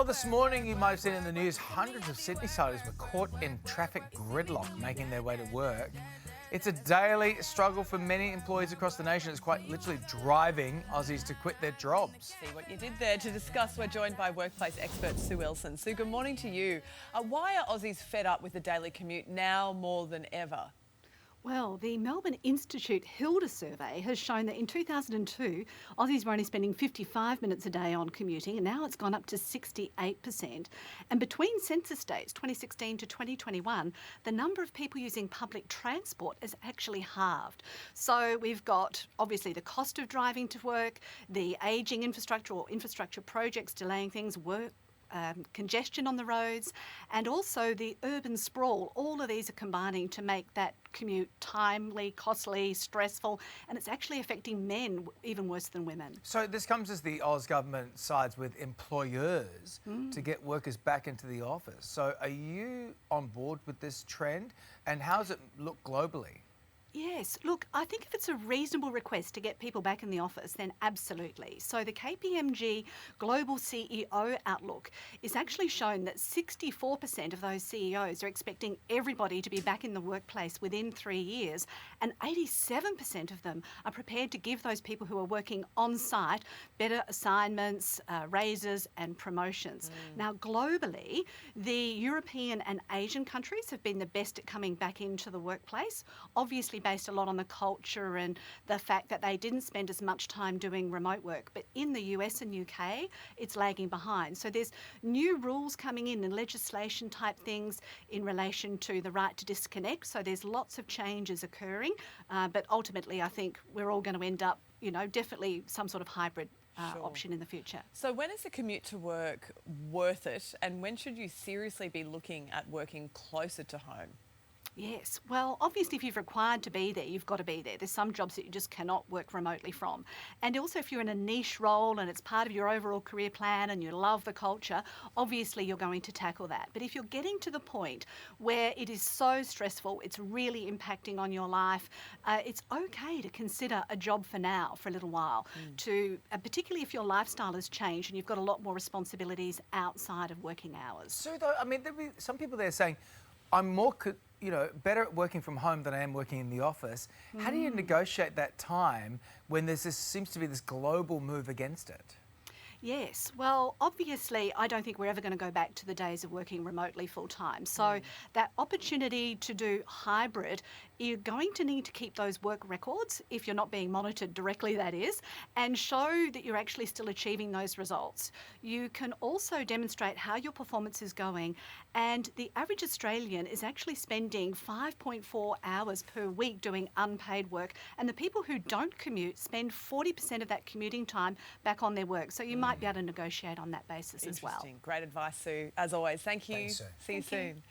Well, this morning you might have seen in the news hundreds of Sydneysiders were caught in traffic gridlock making their way to work. It's a daily struggle for many employees across the nation. It's quite literally driving Aussies to quit their jobs. See what you did there. To discuss, we're joined by workplace expert Sue Ellson. Sue, good morning to you. Why are Aussies fed up with the daily commute now more than ever? Well, the Melbourne Institute HILDA Survey has shown that in 2002, Aussies were only spending 55 minutes a day on commuting, and now it's gone up to 68%. And between census dates, 2016 to 2021, the number of people using public transport has actually halved. So we've got, obviously, the cost of driving to work, the ageing infrastructure or infrastructure projects delaying things, congestion on the roads, and also the urban sprawl. All of these are combining to make that commute timely, costly, stressful, and it's actually affecting men even worse than women. So this comes as the Oz government sides with employers to get workers back into the office. So are you on board with this trend, and how does it look globally? Yes, look, I think if it's a reasonable request to get people back in the office, then absolutely. So the KPMG Global CEO Outlook is actually shown that 64% of those CEOs are expecting everybody to be back in the workplace within 3 years, and 87% of them are prepared to give those people who are working on site better assignments, raises and promotions. Now, globally, the European and Asian countries have been the best at coming back into the workplace, obviously based a lot on the culture and the fact that they didn't spend as much time doing remote work. But in the US and UK, it's lagging behind. So there's new rules coming in and legislation type things in relation to the right to disconnect. So there's lots of changes occurring. But ultimately, I think we're all going to end up, definitely some sort of hybrid option in the future. So when is the commute to work worth it, and when should you seriously be looking at working closer to home? Yes, well, obviously if you're required to be there, you've got to be there. There's some jobs that you just cannot work remotely from. And also if you're in a niche role and it's part of your overall career plan and you love the culture, obviously you're going to tackle that. But if you're getting to the point where it is so stressful, it's really impacting on your life, it's okay to consider a job for now, for a little while, particularly if your lifestyle has changed and you've got a lot more responsibilities outside of working hours. So, though, I mean, there'll be some people there saying, I'm more better at working from home than I am working in the office. How do you negotiate that time when seems to be this global move against it? Yes, well, obviously, I don't think we're ever going to go back to the days of working remotely full time. So that opportunity to do hybrid, you're going to need to keep those work records, if you're not being monitored directly, that is, and show that you're actually still achieving those results. You can also demonstrate how your performance is going, and the average Australian is actually spending 5.4 hours per week doing unpaid work, and the people who don't commute spend 40% of that commuting time back on their work. So you might be able to negotiate on that basis as well. Great advice, Sue. As always, thank you. Thanks, Sue. See you soon.